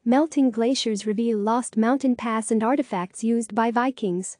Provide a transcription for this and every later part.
Melting glaciers reveal lost mountain pass and artifacts used by Vikings.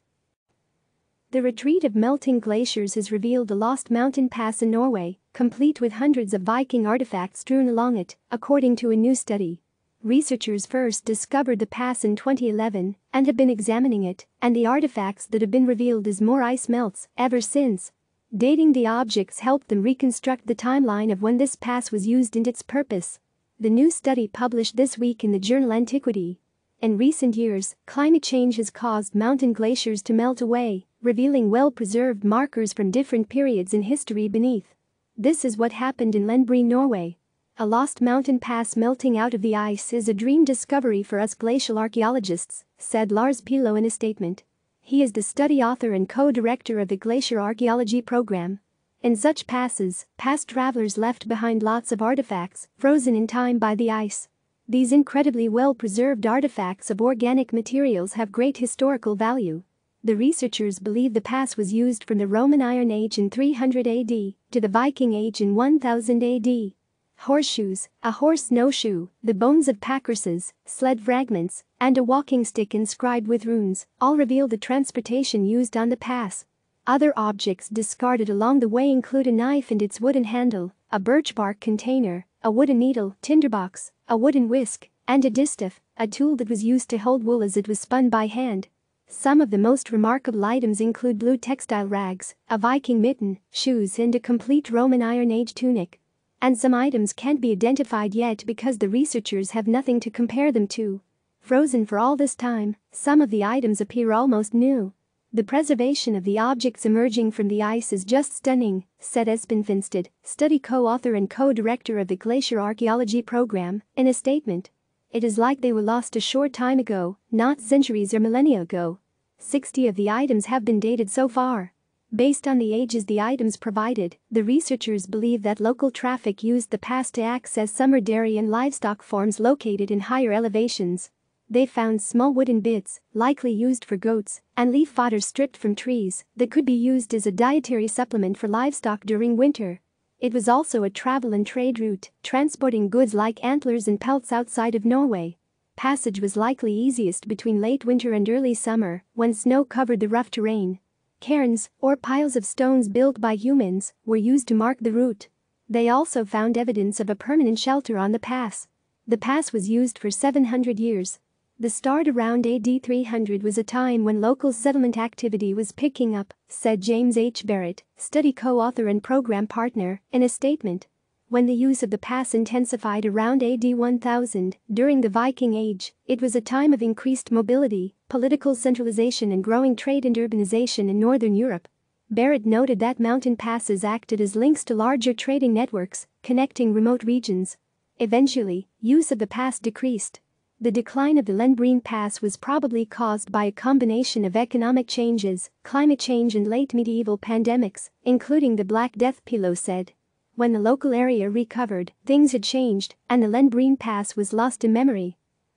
The retreat of melting glaciers has revealed a lost mountain pass in Norway, complete with hundreds of Viking artifacts strewn along it, according to a new study. Researchers first discovered the pass in 2011 and have been examining it and the artifacts that have been revealed as more ice melts ever since. Dating the objects helped them reconstruct the timeline of when this pass was used and its purpose. The new study published this week in the journal Antiquity. In recent years, climate change has caused mountain glaciers to melt away, revealing well-preserved markers from different periods in history beneath. This is what happened in Lendbreen, Norway. A lost mountain pass melting out of the ice is a dream discovery for us glacial archaeologists, said Lars Pilø in a statement. He is the study author and co-director of the Glacier Archaeology Program. In such passes, past travelers left behind lots of artifacts, frozen in time by the ice. These incredibly well-preserved artifacts of organic materials have great historical value. The researchers believe the pass was used from the Roman Iron Age in 300 AD to the Viking Age in 1000 AD. Horseshoes, a horse snowshoe, the bones of packhorses, sled fragments, and a walking stick inscribed with runes all reveal the transportation used on the pass. Other objects discarded along the way include a knife and its wooden handle, a birch bark container, a wooden needle, tinderbox, a wooden whisk, and a distaff, a tool that was used to hold wool as it was spun by hand. Some of the most remarkable items include blue textile rags, a Viking mitten, shoes, and a complete Roman Iron Age tunic. And some items can't be identified yet because the researchers have nothing to compare them to. Frozen for all this time, some of the items appear almost new. The preservation of the objects emerging from the ice is just stunning, said Espen Finstad, study co-author and co-director of the Glacier Archaeology Program, in a statement. It is like they were lost a short time ago, not centuries or millennia ago. 60 of the items have been dated so far. Based on the ages the items provided, the researchers believe that local traffic used the pass to access summer dairy and livestock farms located in higher elevations. They found small wooden bits, likely used for goats, and leaf fodder stripped from trees that could be used as a dietary supplement for livestock during winter. It was also a travel and trade route, transporting goods like antlers and pelts outside of Norway. Passage was likely easiest between late winter and early summer, when snow covered the rough terrain. Cairns, or piles of stones built by humans, were used to mark the route. They also found evidence of a permanent shelter on the pass. The pass was used for 700 years. The start around AD 300 was a time when local settlement activity was picking up, said James H. Barrett, study co-author and program partner, in a statement. When the use of the pass intensified around AD 1000, during the Viking Age, it was a time of increased mobility, political centralization and growing trade and urbanization in Northern Europe. Barrett noted that mountain passes acted as links to larger trading networks, connecting remote regions. Eventually, use of the pass decreased. The decline of the Lendbreen Pass was probably caused by a combination of economic changes, climate change and late medieval pandemics, including the Black Death, Pilø said. When the local area recovered, things had changed, and the Lendbreen Pass was lost to memory.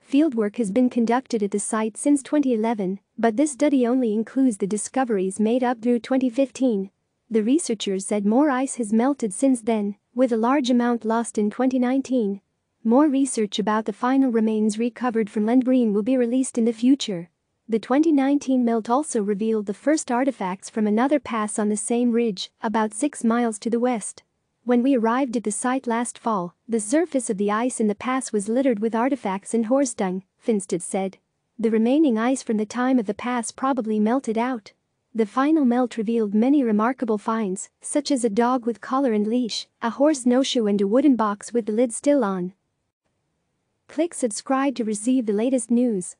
Fieldwork has been conducted at the site since 2011, but this study only includes the discoveries made up through 2015. The researchers said more ice has melted since then, with a large amount lost in 2019. More research about the final remains recovered from Lendbreen will be released in the future. The 2019 melt also revealed the first artifacts from another pass on the same ridge, about 6 miles to the west. When we arrived at the site last fall, the surface of the ice in the pass was littered with artifacts and horse dung, Finstad said. The remaining ice from the time of the pass probably melted out. The final melt revealed many remarkable finds, such as a dog with collar and leash, a horse snowshoe and a wooden box with the lid still on. Click subscribe to receive the latest news.